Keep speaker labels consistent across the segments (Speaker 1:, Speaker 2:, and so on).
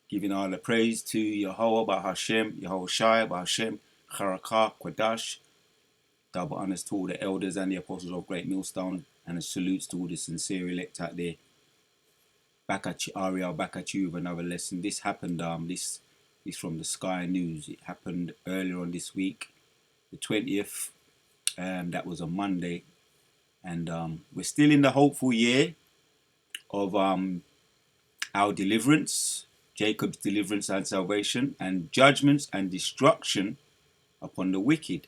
Speaker 1: giving all the praise to Yahweh Bahashem, Yahweh Shai Bahashem, Charakah, Quadash. Double honors to all the elders and the apostles of Great Millstone, and a salutes to all the sincere elect out there. Back at you, Ariel, back at you with another lesson. This happened, this is from the Sky News. It happened earlier on this week, the 20th. That was a Monday. And we're still in the hopeful year of our deliverance, Jacob's deliverance and salvation, and judgments and destruction upon the wicked.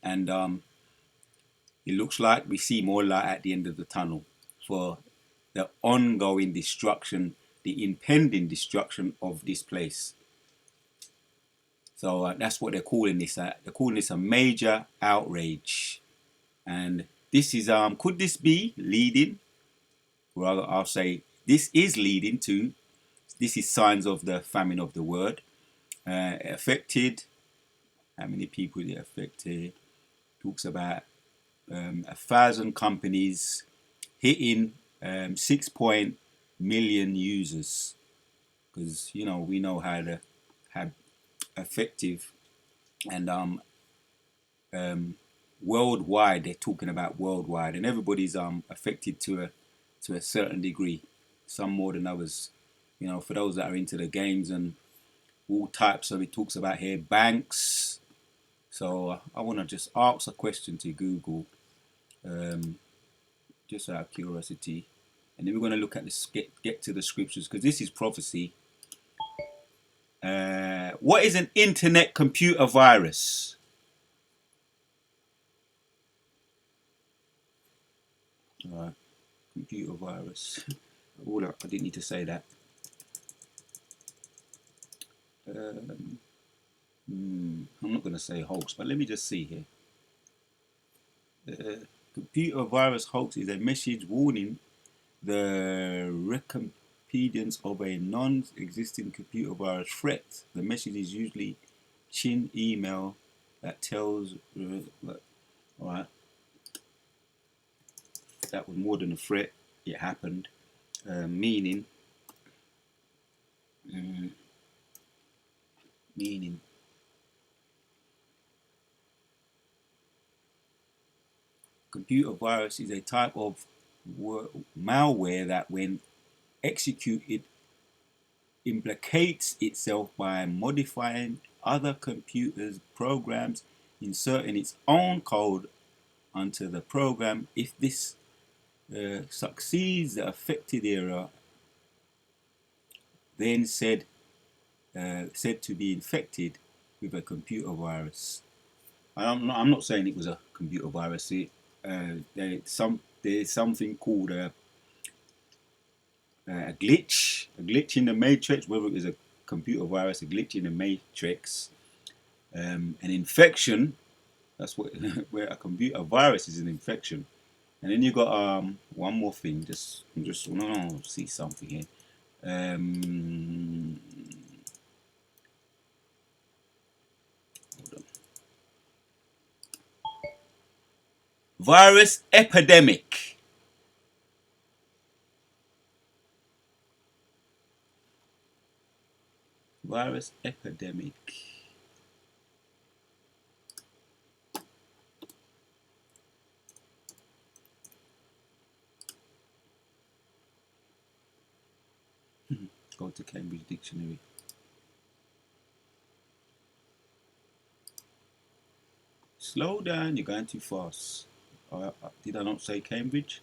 Speaker 1: And it looks like we see more light at the end of the tunnel for the ongoing destruction, the impending destruction of this place. So that's what they're calling this. They're calling this a major outrage. And this is, could this be leading? Well, I'll say this is leading to, this is signs of the famine of the word. Affected, how many people it affected? Talks about 1,000 companies hitting 6 million users, because we know how effective and worldwide, they're talking about worldwide, and everybody's affected to a certain degree, some more than others. For those that are into the games and all types of, it talks about here banks. So I want to just ask a question to Google, just out of curiosity, and then we're going to look at this, get to the scriptures, because this is prophecy. What is an internet computer virus? Computer virus. I didn't need to say that. I'm not going to say hoax, but let me just see here. Computer virus hoax is a message warning the recompense of a non-existing computer virus threat. The message is usually chin email that tells, alright, that was more than a threat, it happened. Meaning computer virus is a type of malware that, when executed, implicates itself by modifying other computers' programs, inserting its own code onto the program. If this succeeds, the affected area then said to be infected with a computer virus. I'm not saying it was a computer virus. There's something called a glitch in the matrix. Whether it was a computer virus, a glitch in the matrix, an infection. That's what where a computer virus is an infection. And then you got one more thing. Just see something here. Hold on. Virus epidemic. Virus epidemic. Go to Cambridge Dictionary. Slow down, you're going too fast. Did I not say Cambridge?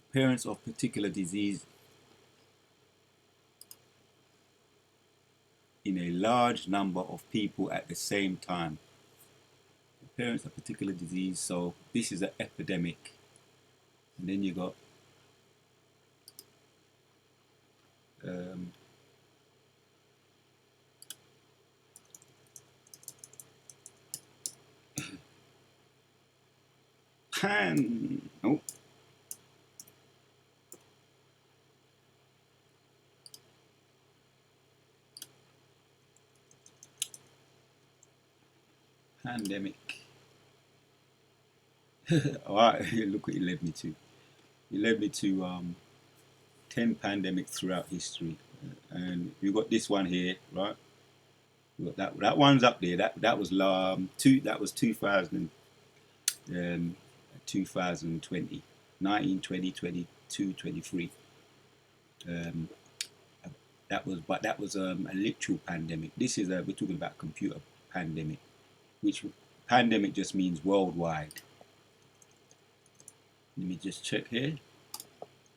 Speaker 1: Appearance of particular disease in a large number of people at the same time. Appearance of particular disease, so this is an epidemic. And then you got oh, pandemic. All right, look what it led me to. It led me to 10 pandemics throughout history. And we've got this one here, right? That one's up there. That was 2000 2020, 19, 20, 22, 23. Um, that was a literal pandemic. This is we're talking about computer pandemic, which pandemic just means worldwide. Let me just check here.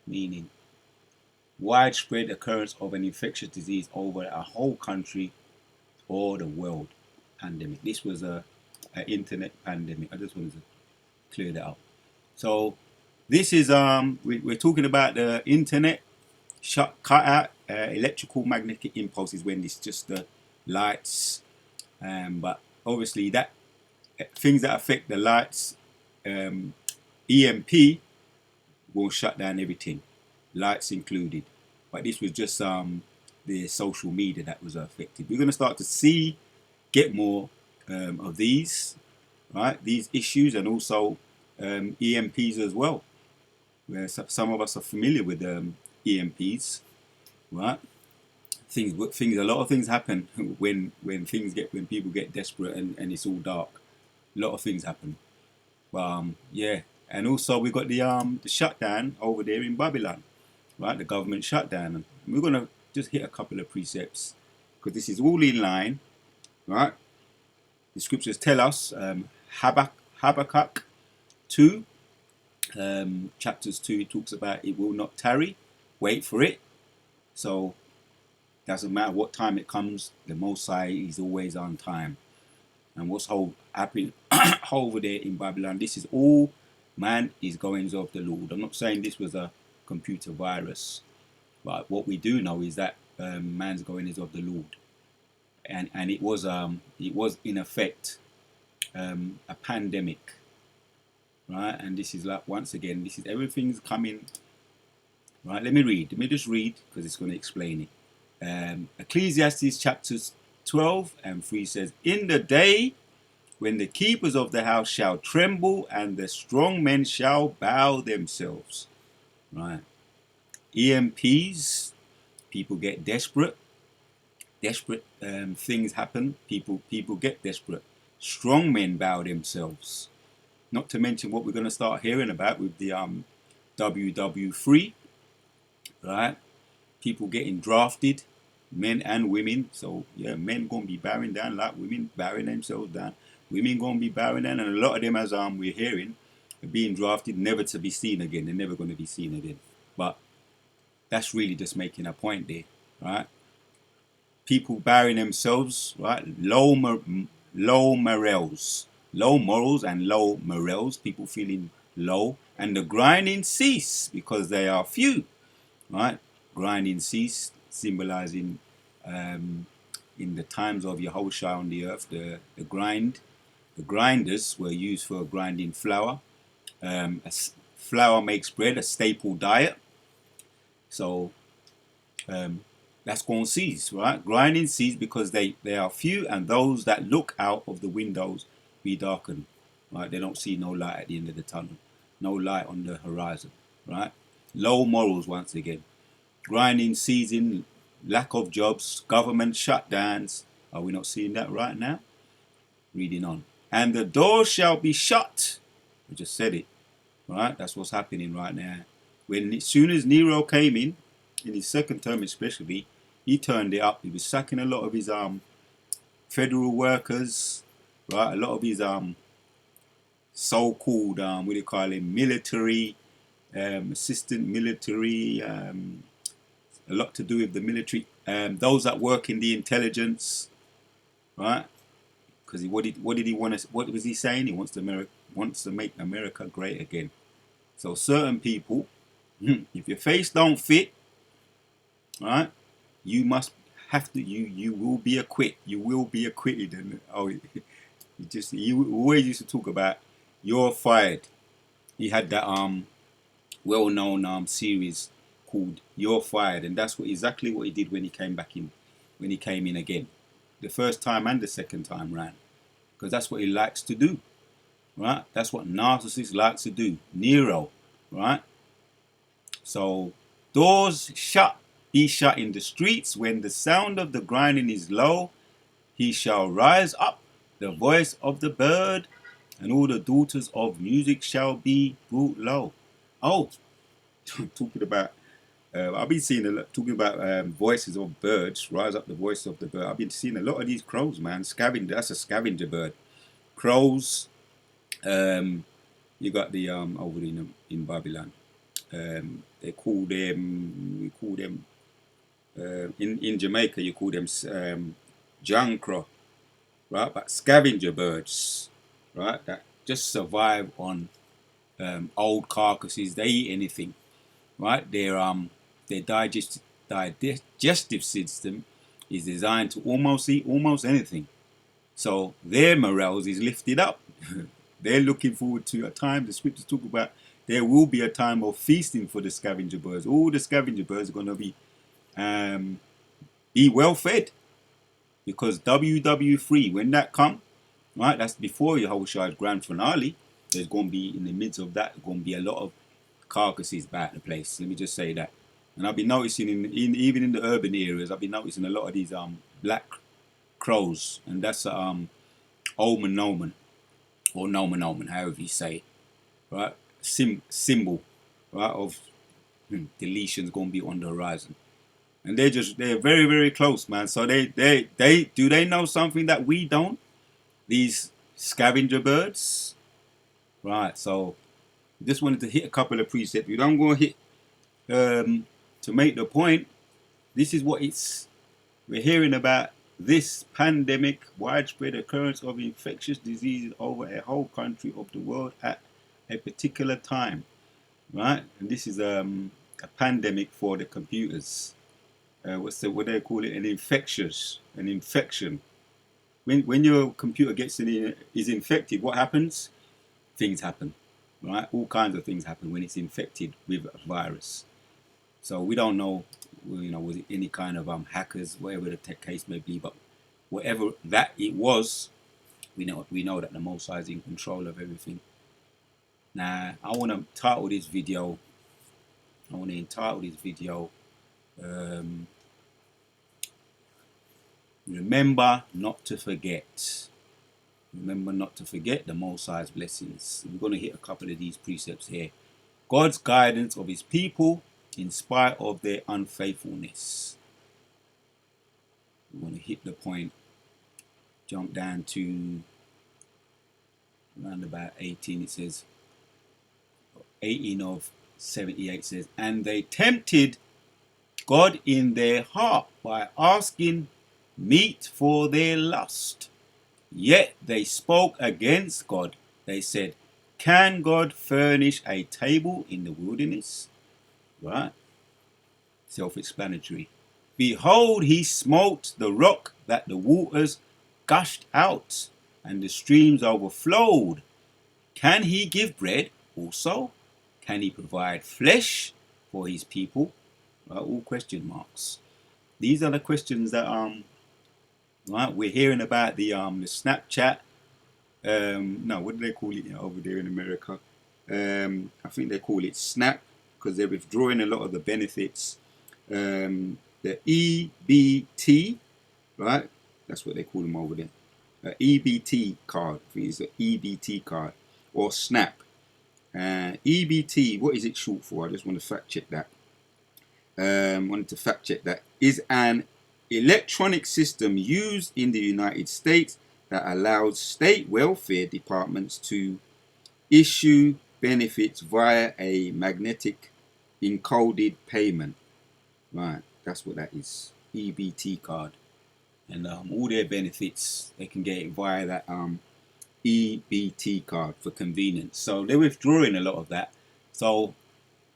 Speaker 1: Meaning widespread occurrence of an infectious disease over a whole country or the world. Pandemic. This was a internet pandemic. I just wanted to clear that up. So this is we're talking about the internet cut out electrical magnetic impulses when it's just the lights, but obviously that things that affect the lights, EMP will shut down everything, lights included. But this was just the social media that was affected. We're going to start to get more of these, right? These issues, and also EMPs as well. Where some of us are familiar with EMPs, right? A lot of things happen when people get desperate and it's all dark. A lot of things happen. Yeah, and also we got the shutdown over there in Babylon, right? The government shutdown. And we're gonna just hit a couple of precepts because this is all in line, right? The scriptures tell us Habakkuk 2, chapters 2 talks about it will not tarry, wait for it. So doesn't matter what time it comes, the Most High is always on time. And what's happening over there in Babylon, this is all man is goings of the Lord. I'm not saying this was a computer virus, but what we do know is that man's goings of the Lord, and it was in effect a pandemic, right? And this is like, once again, this is everything's coming, right? Let me just read because it's going to explain it. Ecclesiastes chapters 12 and 3 says, in the day when the keepers of the house shall tremble and the strong men shall bow themselves, right? EMPs, people get desperate things happen, people get desperate, strong men bow themselves. Not to mention what we're going to start hearing about with the WW3, right? People getting drafted, men and women. So yeah, men gonna be bowing down like women bowing themselves down. Women gonna be bowing down, and a lot of them, as we're hearing, are being drafted never to be seen again. They're never going to be seen again. But that's really just making a point there, right? People bowing themselves, right? Low morals and low morals. People feeling low, and the grinding cease because they are few, right? Grinding cease, symbolizing in the times of Yahushua on the earth, the grinders were used for grinding flour. Flour makes bread, a staple diet. So that's going to cease, right? Grinding cease because they are few, and those that look out of the windows be darkened, right? They don't see no light at the end of the tunnel, no light on the horizon, right? Low morals once again. Grinding season, lack of jobs, government shutdowns. Are we not seeing that right now? Reading on. And the door shall be shut. I just said it, right? That's what's happening right now. As soon as Nero came in his second term especially, he turned it up. He was sacking a lot of his federal workers, right? A lot of his so-called what do you call him, military, assistant military, a lot to do with the military, those that work in the intelligence, right? Because what did he want to? What was he saying? He wants to make America great again. So certain people, if your face don't fit, right, you will be acquitted. You will be acquitted. And you always used to talk about you're fired. He had that well-known series called You're Fired, and that's exactly what he did when he came in again, the first time and the second time round, because that's what he likes to do, right? That's what narcissists likes to do. Nero, right? So Doors be shut in the streets. When the sound of the grinding is low, he shall rise up, the voice of the bird, and all the daughters of music shall be brought low. Oh, talking about, I've been seeing a lot, talking about voices of birds, rise up the voice of the bird. I've been seeing a lot of these crows, man. Scavenger, that's a scavenger bird. Crows, you got the over in Babylon. We call them in Jamaica. You call them jankro, right? But scavenger birds, right? That just survive on old carcasses. They eat anything, right? Their digestive system is designed to almost eat almost anything. So their morale is lifted up. They're looking forward to a time. The scriptures talk about there will be a time of feasting for the scavenger birds. All the scavenger birds are going to be well fed, because WW3, when that come, right, that's before Yahushua's grand finale. There's going to be, in the midst of that, going to be a lot of carcasses about the place. Let me just say that. And I've been noticing even in the urban areas, I've been noticing a lot of these black crows, and that's omen omen, or nomen omen, however you say it, right? Symbol, right, of deletion's going to be on the horizon. And they're very, very close, man. So they know something that we don't? These scavenger birds, right? So just wanted to hit a couple of precepts. We don't go hit to make the point. This is what we're hearing about, this pandemic, widespread occurrence of infectious diseases over a whole country of the world at a particular time, right? And this is a pandemic for the computers. What they call it? An infection. When your computer is infected, what happens? Things happen, right? All kinds of things happen when it's infected with a virus. So we don't know, was it any kind of hackers, whatever the case may be, but whatever that it was, we know that the Most High is in control of everything. Now, I want to entitle this video. Remember not to forget. Remember not to forget the Most High's blessings. We're going to hit a couple of these precepts here. God's guidance of his people in spite of their unfaithfulness. We want to hit the point. Jump down to around about 18. It says, 18 of 78 says, and they tempted God in their heart by asking meat for their lust. Yet they spoke against God. They said, can God furnish a table in the wilderness? Right? Self-explanatory. Behold, he smote the rock that the waters gushed out and the streams overflowed. Can he give bread also? Can he provide flesh for his people? All question marks. These are the questions that right, we're hearing about the Snapchat. No, what do they call it over there in America? I think they call it Snap, because they're withdrawing a lot of the benefits. The EBT, right? That's what they call them over there. EBT card. I think it's an EBT card or Snap. EBT, what is it short for? I just want to fact check that. Is an electronic system used in the United States that allows state welfare departments to issue benefits via a magnetic encoded payment. Right, that's what that is. EBT card. And all their benefits, they can get it via that EBT card for convenience. So they're withdrawing a lot of that. So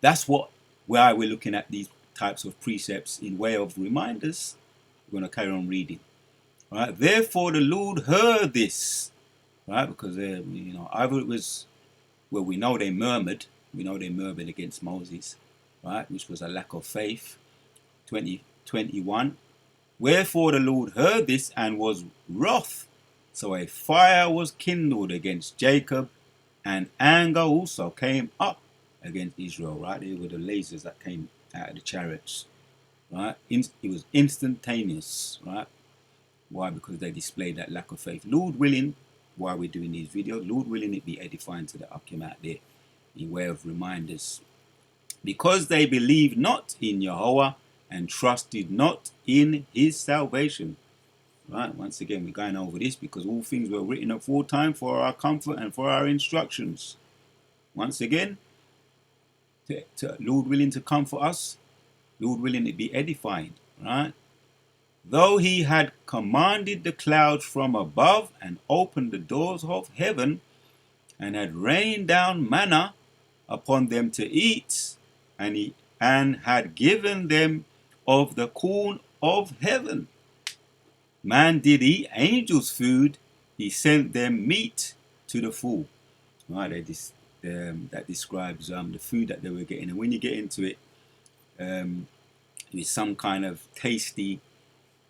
Speaker 1: that's why we're looking at these types of precepts in way of reminders. We're going to carry on reading. Right? Therefore the Lord heard this. Right? Because either it was, well, we know they murmured. We know they murmured against Moses, right? Which was a lack of faith. 20:21. Wherefore the Lord heard this and was wroth. So a fire was kindled against Jacob, and anger also came up against Israel. Right? They were the lasers that came out of the chariots, right? It was instantaneous, right? Why? Because they displayed that lack of faith. Lord willing, while we're doing these videos, Lord willing, it be edifying to the Akim out there in way of reminders. Because they believed not in Yahweh and trusted not in his salvation. Right, once again, we're going over this because all things were written aforetime for our comfort and for our instructions. Once again, Lord willing to comfort us, Lord willing to be edifying, right? Though he had commanded the clouds from above and opened the doors of heaven and had rained down manna upon them to eat, and had given them of the corn of heaven. Man did eat angels' food, he sent them meat to the full. Right, that describes the food that they were getting. And when you get into it, it's some kind of tasty,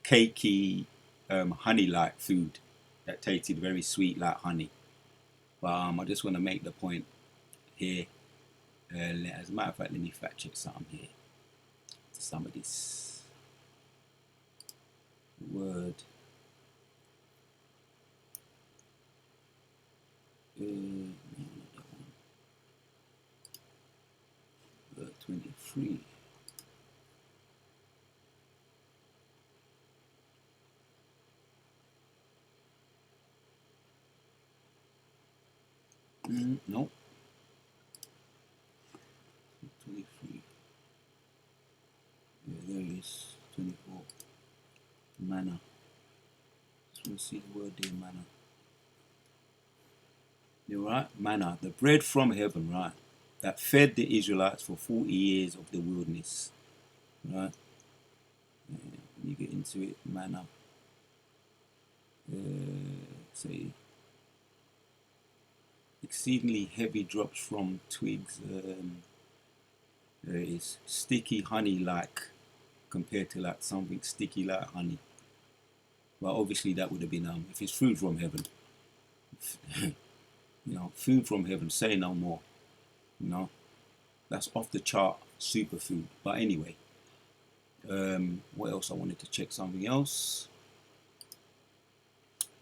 Speaker 1: cakey, honey-like food that tasted very sweet like honey. But I just want to make the point here. As a matter of fact, let me fact check something here. Some of this word. 23. No. 23. Yeah, there it is. 24. Manna. Just want to see the word there, manna. You're right, manna, the bread from heaven, right? That fed the Israelites for 40 years of the wilderness, right? You get into it, manna. Say exceedingly heavy drops from twigs. There is sticky honey like compared to like something sticky like honey. Well, obviously that would have been if it's food from heaven. You know, food from heaven. Say no more. You know, that's off the chart superfood. But anyway, what else? I wanted to check something else.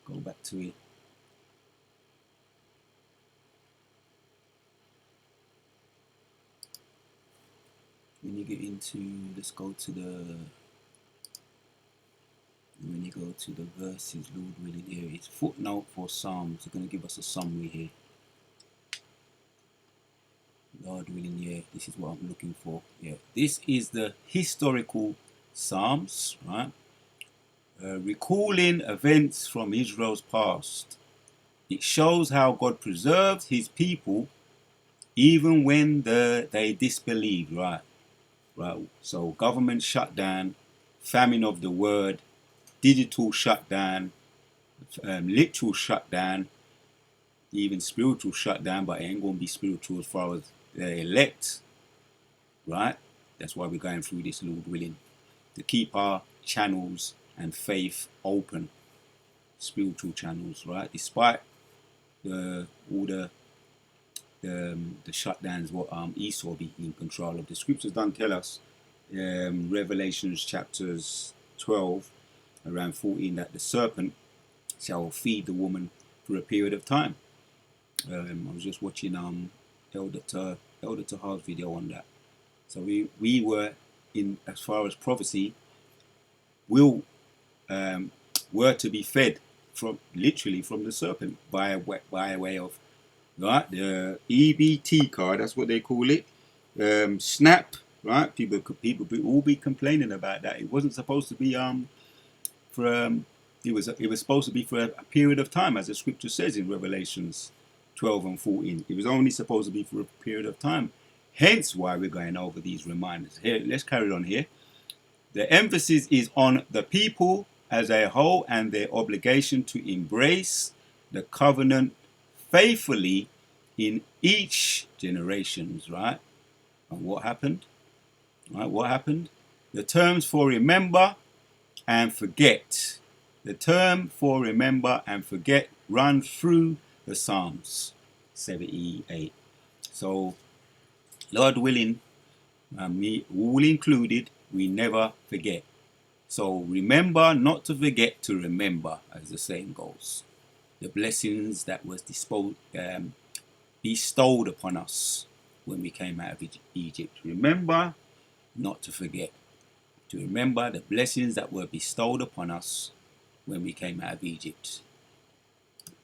Speaker 1: Go back to it. When you get into, let's go to the, when you go to the verses, Lord willing, here it's footnote for Psalms. They're going to give us a summary here. Lord willing, yeah, this is what I'm looking for. Yeah, this is the historical Psalms, right? Recalling events from Israel's past. It shows how God preserved his people even when they disbelieved, right? Right. So government shutdown, famine of the word, digital shutdown, literal shutdown, even spiritual shutdown, but it ain't going to be spiritual as far as the elect, right? That's why we're going through this, Lord willing, to keep our channels and faith open, spiritual channels, right? Despite all the shutdowns, what Esau be in control of. The scriptures don't tell us, Revelations chapters 12, around 14, that the serpent shall feed the woman for a period of time. I was just watching Elder Tahar's video on that. So we were in, as far as prophecy, were to be fed from literally from the serpent by way of, right, the EBT card, that's what they call it. SNAP, right? People will all be complaining about that. It wasn't supposed to be it was supposed to be for a period of time, as the scripture says in Revelations 12 and 14. It was only supposed to be for a period of time. Hence why we're going over these reminders. Here, let's carry on here. The emphasis is on the people as a whole and their obligation to embrace the covenant faithfully in each generations, right? And what happened? Right, what happened? The terms for remember and forget. The term for remember and forget run through the Psalms 78. So, Lord willing, and me all included, we never forget. So remember not to forget to remember, as the saying goes. The blessings that was bestowed upon us when we came out of Egypt. Remember not to forget. To remember the blessings that were bestowed upon us when we came out of Egypt.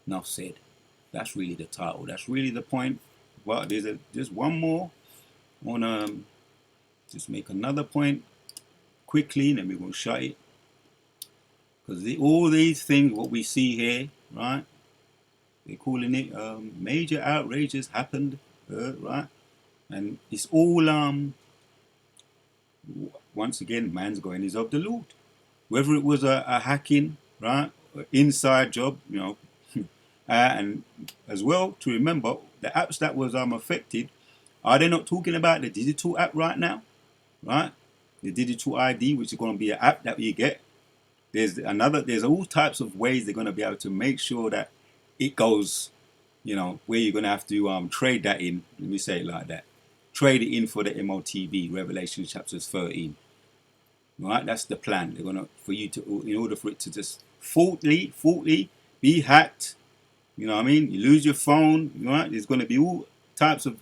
Speaker 1: Enough said. That's really the title. That's really the point. Well, there's just one more. I want to just make another point quickly, and then we're going to shut it. Because all these things, what we see here, right? They're calling it major outrages happened, right? And it's all, once again, man's going is of the Lord. Whether it was a hacking, right, inside job, and as well to remember the apps that was affected. Are they not talking about the digital app right now, right? The digital ID, which is going to be an app that you get. There's all types of ways they're going to be able to make sure that it goes, where you're going to have to trade that in. Let me say it like that. Trade it in for the MOTB, Revelation chapters 13. Right, that's the plan. They're gonna for you to, in order for it to just faultily be hacked. You know what I mean? You lose your phone. Right? There's going to be all types of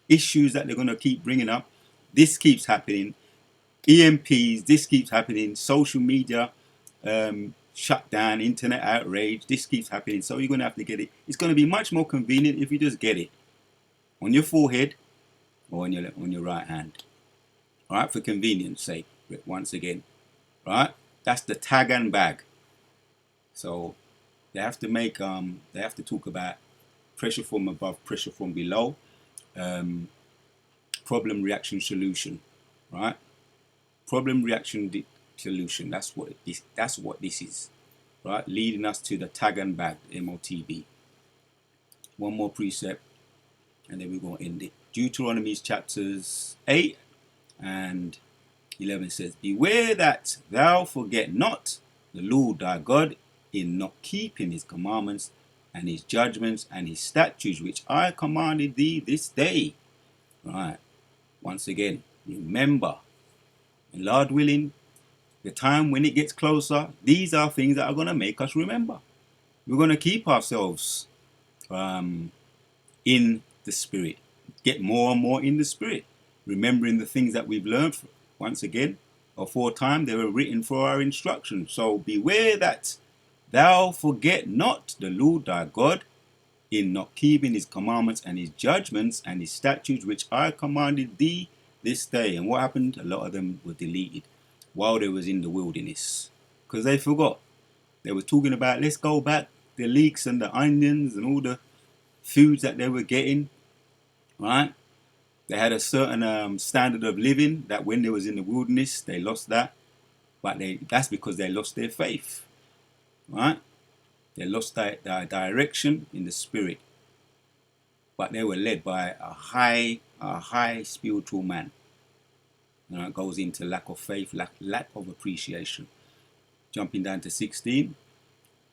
Speaker 1: issues that they're going to keep bringing up. This keeps happening. EMPs. This keeps happening. Social media shut down. Internet outrage. This keeps happening. So you're going to have to get it. It's going to be much more convenient if you just get it on your forehead or on your right hand. All right, for convenience sake. Once again, right? That's the tag and bag. So they have to make they have to talk about pressure from above, pressure from below, problem reaction solution, right? Problem reaction solution. That's what this is, right? Leading us to the tag and bag, MOTB. One more precept, and then we're going to end it. Deuteronomy chapters 8 and 11 says, beware that thou forget not the Lord thy God in not keeping his commandments and his judgments and his statutes which I commanded thee this day. Right. Once again, remember, and Lord willing, the time when it gets closer, these are things that are going to make us remember. We're going to keep ourselves in the Spirit. Get more and more in the Spirit. Remembering the things that we've learned. Once again, aforetime they were written for our instruction. So beware that thou forget not the Lord thy God in not keeping his commandments and his judgments and his statutes which I commanded thee this day. And what happened? A lot of them were deleted while they was in the wilderness. Because they forgot. They were talking about, let's go back, the leeks and the onions and all the foods that they were getting. Right? They had a certain standard of living that when they was in the wilderness, they lost that. But that's because they lost their faith. Right? They lost their direction in the Spirit. But they were led by a high spiritual man. It goes into lack of faith, lack of appreciation. Jumping down to 16.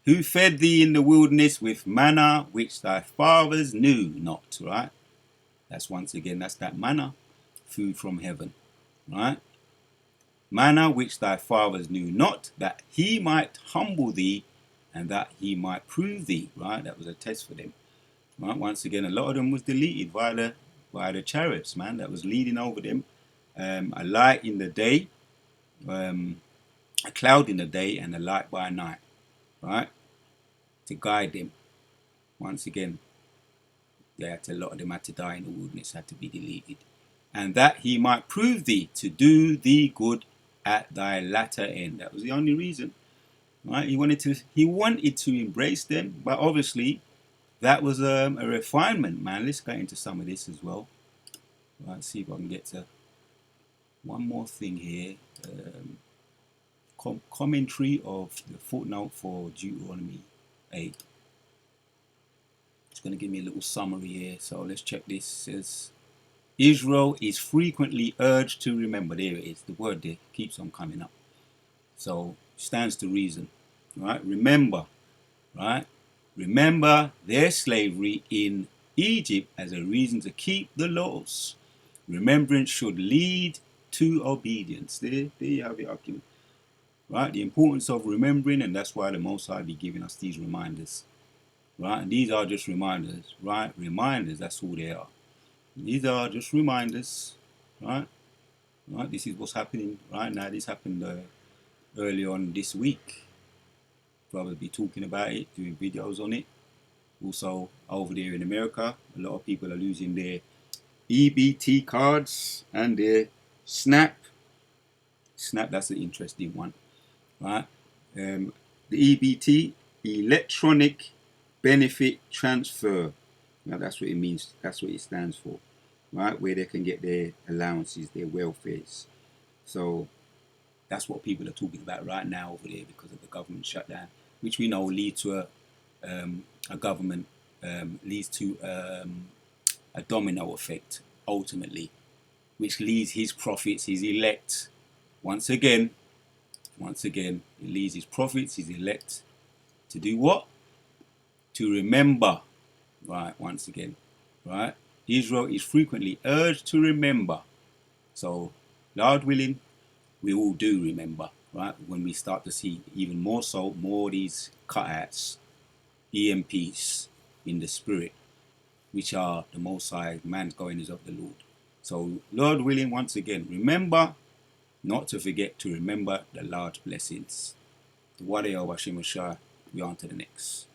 Speaker 1: Who fed thee in the wilderness with manna which thy fathers knew not, right? That's once again, that's that manna, food from heaven, right? Manna which thy fathers knew not, that he might humble thee and that he might prove thee, right? That was a test for them, right? Once again, a lot of them was deleted by the chariots, man, that was leading over them. A light in the day, a cloud in the day, and a light by night, right? To guide them. Once again, a lot of them had to die in the wilderness, had to be deleted. And that he might prove thee to do thee good at thy latter end. That was the only reason, right? He wanted to embrace them, but obviously that was a refinement, man. Let's get into some of this as well. Let's see if I can get to one more thing here. Commentary of the footnote for Deuteronomy 8. It's going to give me a little summary here, so let's check this. It says, Israel is frequently urged to remember. There it is, the word there keeps on coming up. So, stands to reason, right? Remember, right? Remember their slavery in Egypt as a reason to keep the laws. Remembrance should lead to obedience. There you have the argument. Right? The importance of remembering, and that's why the Most High be giving us these reminders. Right? And these are just reminders. Right? Reminders, that's all they are. These are just reminders. Right? Right? This is what's happening right now. This happened early on this week. Probably be talking about it, doing videos on it. Also, over there in America, a lot of people are losing their EBT cards and their SNAP. SNAP, that's an interesting one, right? The EBT, Electronic Benefit Transfer. Now that's what it means. That's what it stands for, right? Where they can get their allowances, their welfares. So that's what people are talking about right now over there because of the government shutdown, which we know leads to a government leads to a domino effect ultimately, which leads his prophets, his elect, once again, it leads his prophets, his elect, to do what? To remember, right? Once again, right? Israel is frequently urged to remember. So, Lord willing, we all do remember, right? When we start to see even more so, more of these cutouts, EMPs in the spirit, which are the Most High, man's goings of the Lord. So, Lord willing, once again, remember, not to forget to remember the large blessings. The Wadi Al Bashim Shah, we on to the next.